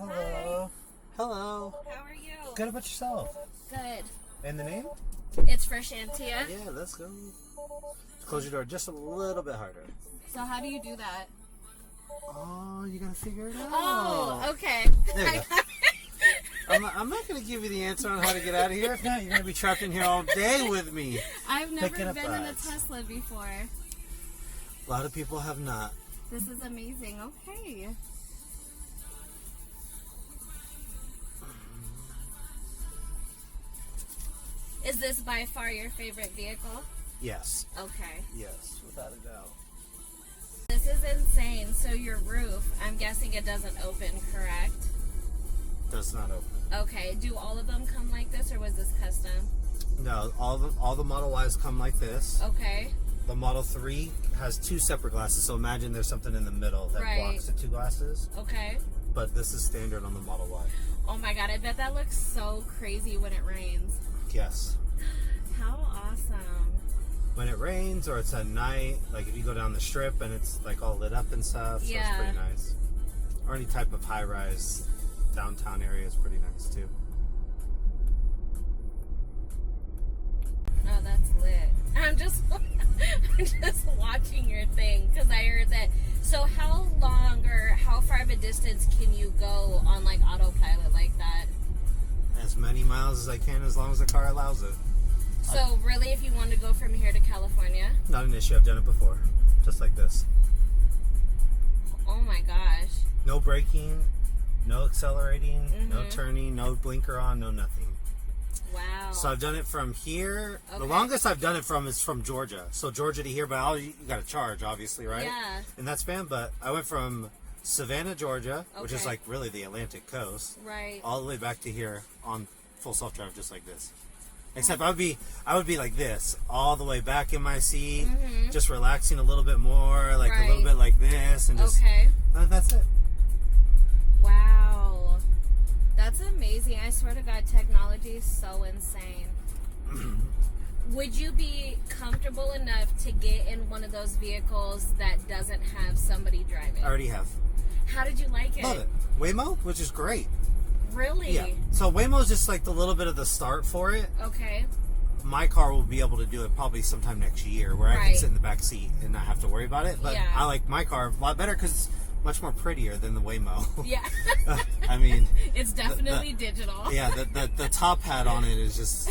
Hello. Hello. How are you? Good about yourself. Good. And the name? It's for Shantia. Yeah, let's go. Close your door just a little bit harder. So how do you do that? Oh, you gotta figure it out. Oh, okay. There you go. I'm not gonna give you the answer on how to get out of here. If not, you're gonna be trapped in here all day with me. I've never Picking up been in a rides. Tesla before. A lot of people have not. This is amazing. Okay. Is this by far your favorite vehicle? Yes. Okay. Yes, without a doubt. This is insane. So your roof, I'm guessing it doesn't open, correct? Does not open. Okay. Do all of them come like this, or was this custom? No, all the Model Ys come like this. Okay. The Model 3 has two separate glasses, so imagine there's something in the middle that Right. blocks the two glasses. Okay. But this is standard on the Model Y. Oh my god, I bet that looks so crazy when it rains. Yes. How awesome. When it rains or it's at night, like if you go down the strip and it's like all lit up and stuff, so it's Yeah. pretty nice. Or any type of high-rise downtown area is pretty nice too. Oh, that's lit. I'm just watching your thing because I heard that. So how long or how far of a distance can you go on like autopilot like that? As many miles as I can, as long as the car allows it. So really, if you want to go from here to California? Not an issue. I've done it before, just like this. Oh my gosh. No braking, no accelerating, no Mhm. turning, no blinker on, no nothing. Wow. So I've done it from here. The Okay. longest I've done it from is from Georgia. So Georgia to here, but you got to charge, obviously, right? Yeah. In that span, but I went from Savannah, Georgia, which is Okay. like really the Atlantic coast, Right. all the way back to here on full self-drive, just like this. Except I would be like this, all the way back in my seat, just relaxing a little bit more, like a little Mm-hmm. Right. bit like this, and just Okay. that's it. Wow. That's amazing. I swear to God, technology is so insane. Would you be comfortable enough to get in one of those vehicles that doesn't have somebody driving? I already have. How did you like it? Love it. Waymo, which is great. Really? Yeah. So Waymo is just like the little bit of the start for it. Okay. My car will be able to do it probably sometime next year, where I can Right. sit in the back seat and not have to worry about it. But Yeah. I like my car a lot better because it's much more prettier than the Waymo. Yeah. I mean, It's definitely digital. yeah, the top hat on it is just,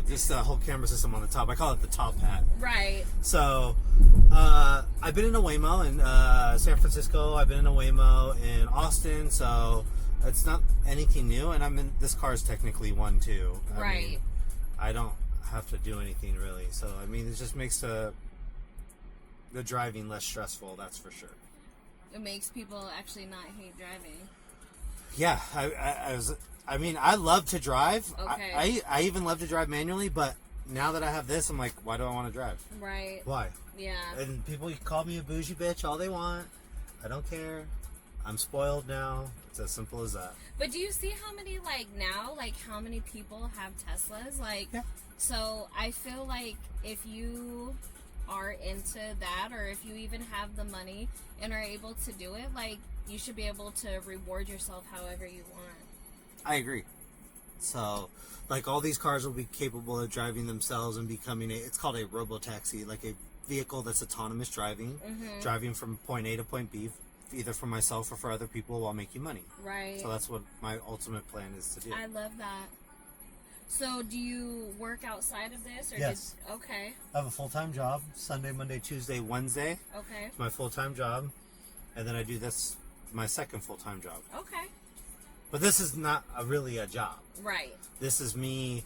just the whole camera system on the top. I call it the top hat. Right. So, I've been in a Waymo in San Francisco. I've been in a Waymo in Austin. So it's not anything new. And this car is technically one too. Right. I don't have to do anything really. So I mean, it just makes the driving less stressful. That's for sure. It makes people actually not hate driving. Yeah, I love to drive. Okay. I even love to drive manually, but now that I have this, I'm like, why do I want to drive? Right. Why? Yeah. And people call me a bougie bitch all they want. I don't care. I'm spoiled now. It's as simple as that. But do you see how many how many people have Teslas? Yeah. So I feel like if you are into that, or if you even have the money and are able to do it, like, you should be able to reward yourself however you want. I agree. So, like, all these cars will be capable of driving themselves and becoming it's called a robotaxi, like a vehicle that's autonomous driving, driving from point A to point B, either for myself or for other people while making money. Right. So that's what my ultimate plan is to do. I love that. So do you work outside of this? Or Yes. Okay. I have a full-time job, Sunday, Monday, Tuesday, Wednesday. Okay. It's my full-time job. And then I do this, my second full-time job. Okay. But this is not really a job. Right. This is me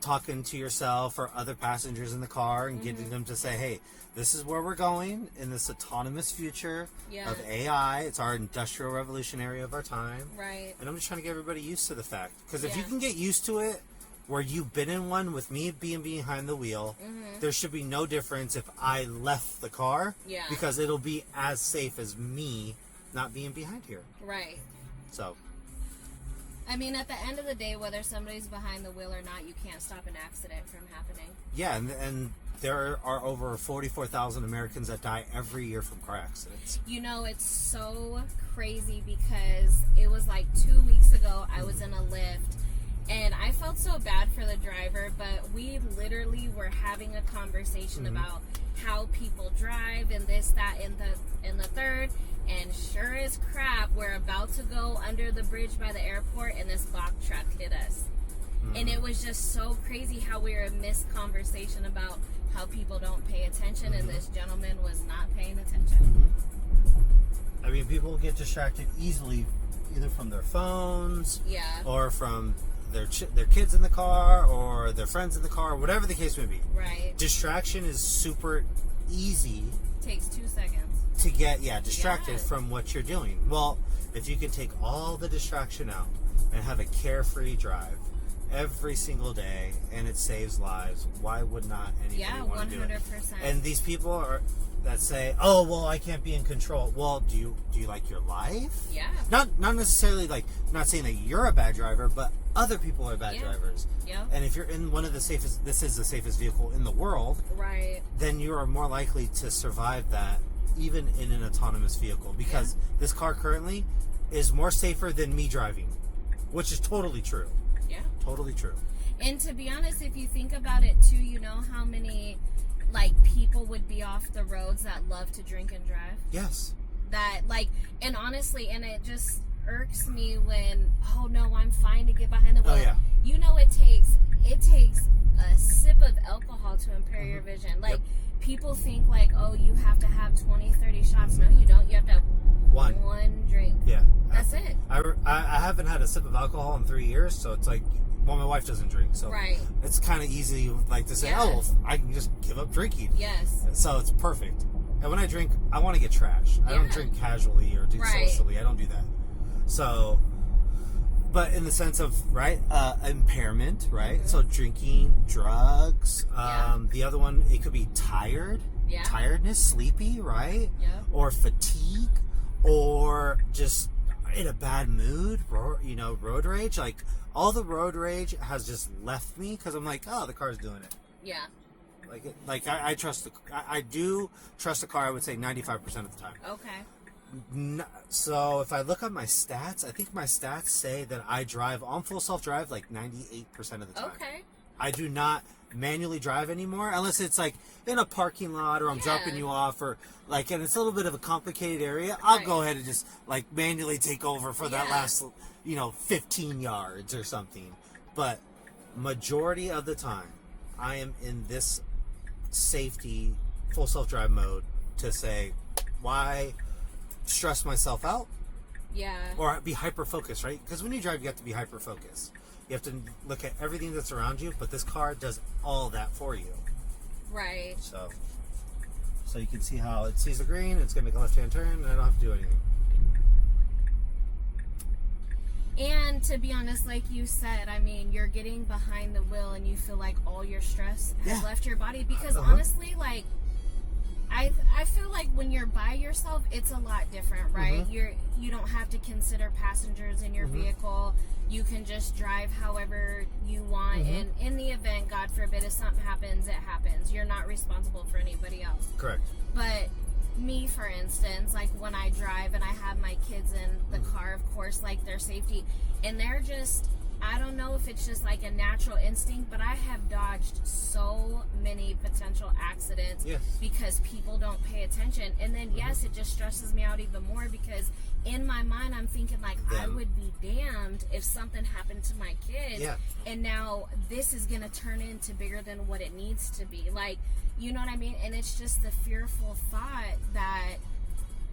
talking to yourself or other passengers in the car and getting them to say, hey, this is where we're going in this autonomous future Yeah. of AI. It's our industrial revolutionary of our time. Right. And I'm just trying to get everybody used to the fact. Because if you Yeah. can get used to it, where you've been in one with me being behind the wheel, there should be no difference if I left the car. Yeah. Because it'll be as safe as me not being behind here. Right. So, I mean, at the end of the day, whether somebody's behind the wheel or not, you can't stop an accident from happening. yeah, and there are over 44,000 Americans that die every year from car accidents. You know, it's so crazy because it was like 2 weeks ago I was in a Lyft and I felt so bad for the driver, but we literally were having a conversation about how people drive and this, that, and the third. And sure as crap, we're about to go under the bridge by the airport and this Bach truck hit us. And it was just so crazy how we were in missed conversation about how people don't pay attention, and this gentleman was not paying attention. I mean, people get distracted easily, either from their phones, or from their kids in the car, or their friends in the car, whatever the case may be. Right. Distraction is super easy. Takes 2 seconds to get distracted from what you're doing. Well, if you can take all the distraction out and have a carefree drive every single day, and it saves lives, why would not anybody want to do it? 100%. And these people that say, "Oh, well, I can't be in control." Well, do you like your life? Yeah. Not necessarily like, not saying that you're a bad driver, but other people are bad drivers. Yeah. And if you're in one of the safest, this is the safest vehicle in the world, right? Then you are more likely to survive that, even in an autonomous vehicle, because this car currently is more safer than me driving, which is totally true. Yeah. Totally true. And to be honest, if you think about it too, you know how many people would be off the roads that love to drink and drive? Yes. And honestly, and it just irks me when, oh no, I'm fine to get behind the wheel. Oh, yeah. You know, it takes a sip of alcohol to impair your vision. People think oh, you have to have 20, 30 shots. No, you don't. You have to have one drink. Yeah. That's it. I haven't had a sip of alcohol in 3 years, so it's like, well, my wife doesn't drink, so it's kind of easy to say, oh, well, I can just give up drinking. Yes. So it's perfect. And when I drink, I want to get trash. I don't drink casually or do socially. I don't do that. So, but in the sense of, impairment, right? So drinking, drugs, the other one, it could be tiredness, sleepy, right? Yeah. Or fatigue, or just in a bad mood, road rage. All the road rage has just left me because I'm like, oh, the car's doing it. Yeah. I trust I do trust the car. I would say 95% of the time. Okay. So if I look at my stats, I think my stats say that I drive on full self-drive 98% of the time. Okay. I do not manually drive anymore unless it's in a parking lot or I'm dropping you off or and it's a little bit of a complicated area. I'll go ahead and just manually take over for that last 15 yards or something. But majority of the time I am in this safety full self-drive mode to say, why stress myself out? Yeah. Or be hyper focused, right? Because when you drive, you have to be hyper focused. You have to look at everything that's around you, but this car does all that for you. Right. So you can see how it sees the green, it's going to make a left-hand turn, and I don't have to do anything. And to be honest, like you said, I mean, you're getting behind the wheel and you feel like all your stress has left your body. Because honestly, I feel like when you're by yourself, it's a lot different, right? You don't have to consider passengers in your vehicle. You can just drive however you want, and in the event, God forbid, if something happens, it happens. You're not responsible for anybody else. Correct. But me, for instance, when I drive and I have my kids in the car, of course, their safety, and they're just, I don't know if it's just a natural instinct, but I have dodged so many potential accidents because people don't pay attention. And then, yes, it just stresses me out even more because in my mind, I'm thinking I would be damned if something happened to my kid. Yeah. And now this is going to turn into bigger than what it needs to be. You know what I mean? And it's just the fearful thought that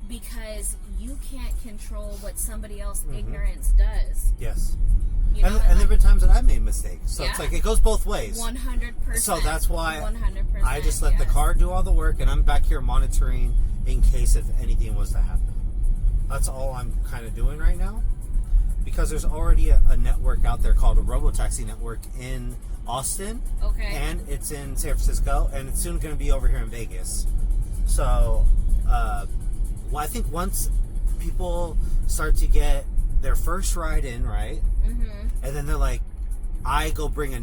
because you can't control what somebody else's ignorance does. Yes. You know, and there have been times that I made mistakes. So it's it goes both ways. 100%. So that's why 100%, I just let the car do all the work, and I'm back here monitoring in case if anything was to happen. That's all I'm kind of doing right now. Because there's already a network out there called a Robotaxi network in Austin. Okay. And it's in San Francisco, and it's soon going to be over here in Vegas. So, I think once people start to get their first ride in, right? And then they're like, I go bring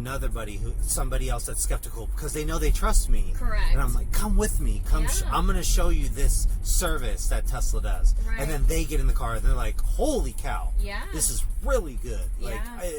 somebody else that's skeptical because they know they trust me. Correct. And I'm like, come with me. I'm going to show you this service that Tesla does. Right. And then they get in the car and they're like, holy cow. Yeah. This is really good. Like, Yeah.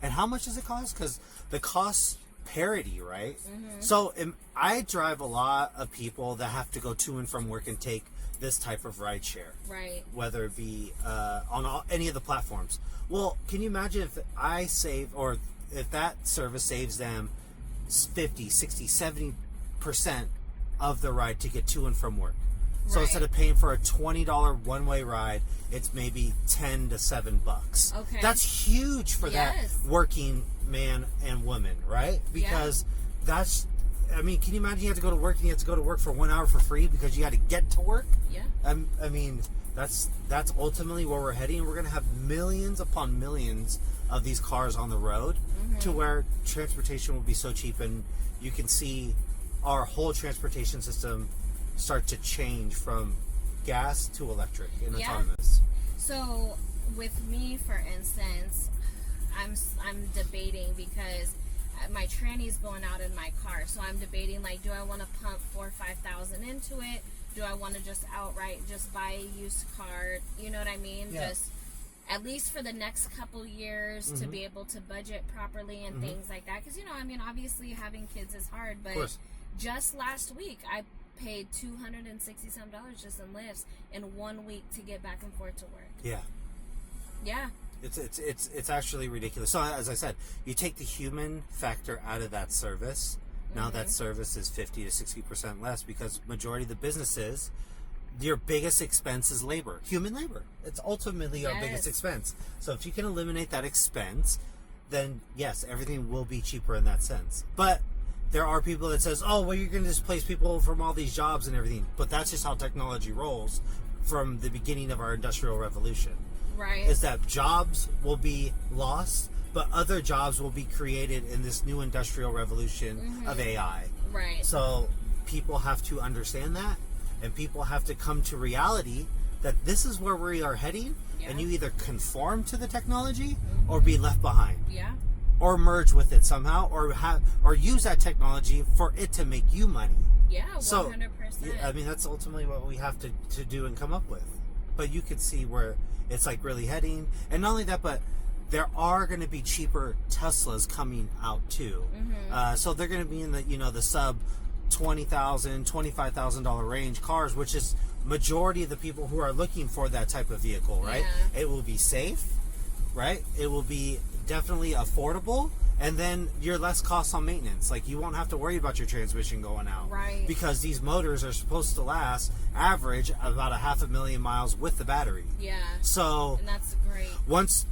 and how much does it cost? Because the cost parity, right? Mm-hmm. So I drive a lot of people that have to go to and from work and take this type of ride share. Right. Whether it be on any of the platforms. Well, can you imagine if I save, or if that service saves them 50, 60, 70% of the ride to get to and from work. So Right. instead of paying for a $20 one-way ride, it's maybe $10 to $7. Okay. That's huge for Yes. that working man and woman, right? Because that's, I mean, can you imagine you have to go to work and you have to go to work for 1 hour for free because you got to get to work? Yeah. I mean, that's ultimately where we're heading. We're going to have millions upon millions of these cars on the road to where transportation will be so cheap, and you can see our whole transportation system start to change from gas to electric and autonomous. So with me, for instance, I'm debating because my tranny's going out in my car, so I'm debating, like, do I want to pump 4,000 or 5,000 into it? Do I want to just outright just buy a used car? You know what I mean? Yeah. Just at least for the next couple years to be able to budget properly and things like that. Because, you know, I mean, obviously having kids is hard, but just last week I paid $260 some just in lifts in 1 week to get back and forth to work. Yeah. Yeah. It's actually ridiculous. So as I said, you take the human factor out of that service. Now that service is 50 to 60% less because majority of the businesses, your biggest expense is labor, human labor. It's ultimately our biggest expense. So if you can eliminate that expense, then yes, everything will be cheaper in that sense. But there are people that says, oh, well, you're going to displace people from all these jobs and everything. But that's just how technology rolls from the beginning of our industrial revolution. Right. Is that jobs will be lost, but other jobs will be created in this new industrial revolution of AI. Right. So people have to understand that, and people have to come to reality that this is where we are heading, and you either conform to the technology or be left behind. Yeah. Or merge with it somehow, or use that technology for it to make you money. Yeah, 100%. So, I mean, that's ultimately what we have to do and come up with. But you can see where it's like really heading. And not only that, but there are going to be cheaper Teslas coming out too. So they're going to be in the, you know, the sub $20,000, $25,000 range cars, which is majority of the people who are looking for that type of vehicle, right? Yeah. It will be safe, right? It will be definitely affordable, and then you're less costs on maintenance. Like, you won't have to worry about your transmission going out, right? Because these motors are supposed to last average about 500,000 miles with the battery. Yeah. So, and that's great. Once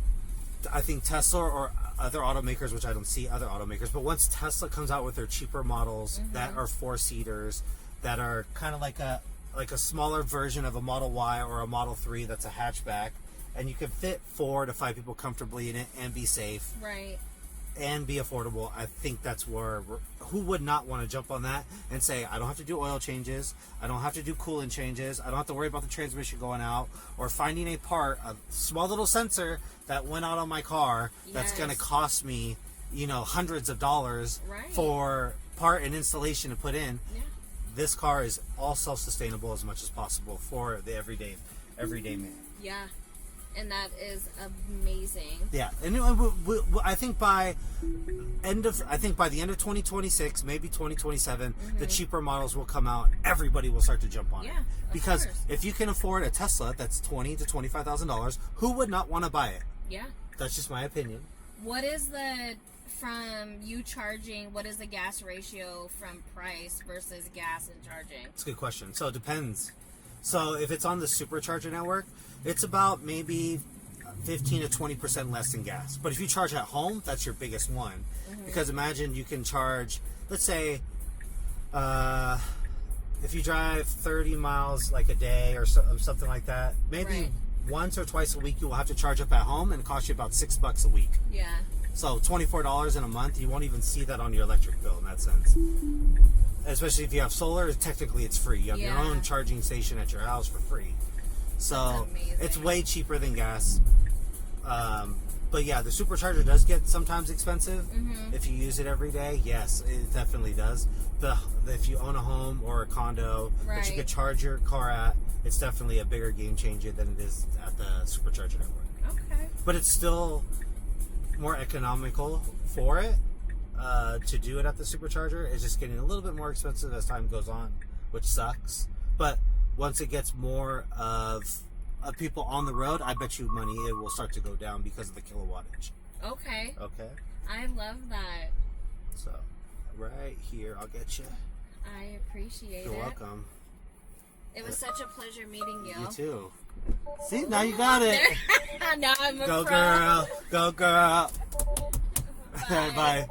I think Tesla or other automakers, which I don't see other automakers, but once Tesla comes out with their cheaper models that are 4-seaters, that are kind of like a smaller version of a Model Y or a Model 3 that's a hatchback, and you can fit 4 to 5 people comfortably in it and be safe, right, and be affordable. I think that's where who would not want to jump on that and say, I don't have to do oil changes, I don't have to do coolant changes, I don't have to worry about the transmission going out or finding a part, a small little sensor that went out on my car that's going to cost me, you know, hundreds of dollars for part and installation to put in. This car is all self-sustainable as much as possible for the everyday man. Yeah. And that is amazing. Yeah, and I think by the end of 2026, maybe 2027, the cheaper models will come out. Everybody will start to jump on it because if you can afford a Tesla that's $20,000 to $25,000, who would not want to buy it? Yeah, that's just my opinion. What is from you charging? What is the gas ratio from price versus gas and charging? It's a good question. So it depends. So if it's on the supercharger network, it's about maybe 15 to 20% less than gas. But if you charge at home, that's your biggest one. Because imagine you can charge, let's say, if you drive 30 miles like a day or something like that, maybe once or twice a week you will have to charge up at home, and it costs you about $6 a week. Yeah. So $24 in a month, you won't even see that on your electric bill in that sense. Especially if you have solar, technically it's free. You have your own charging station at your house for free. So it's way cheaper than gas. But yeah, the supercharger does get sometimes expensive Mm-hmm. if you use it every day. Yes, it definitely does. If you own a home or a condo that Right. you could charge your car at, it's definitely a bigger game changer than it is at the supercharger network. Okay. But it's still more economical for it to do it at the supercharger. It's just getting a little bit more expensive as time goes on, which sucks. But once it gets more of people on the road, I bet you money it will start to go down because of the kilowattage. Okay. Okay, I love that. so right here, I'll get you. I appreciate You're it. welcome. It was such a pleasure meeting you. You too. See, now you got it. Now I'm a Go pro. girl, go girl. Bye. Bye.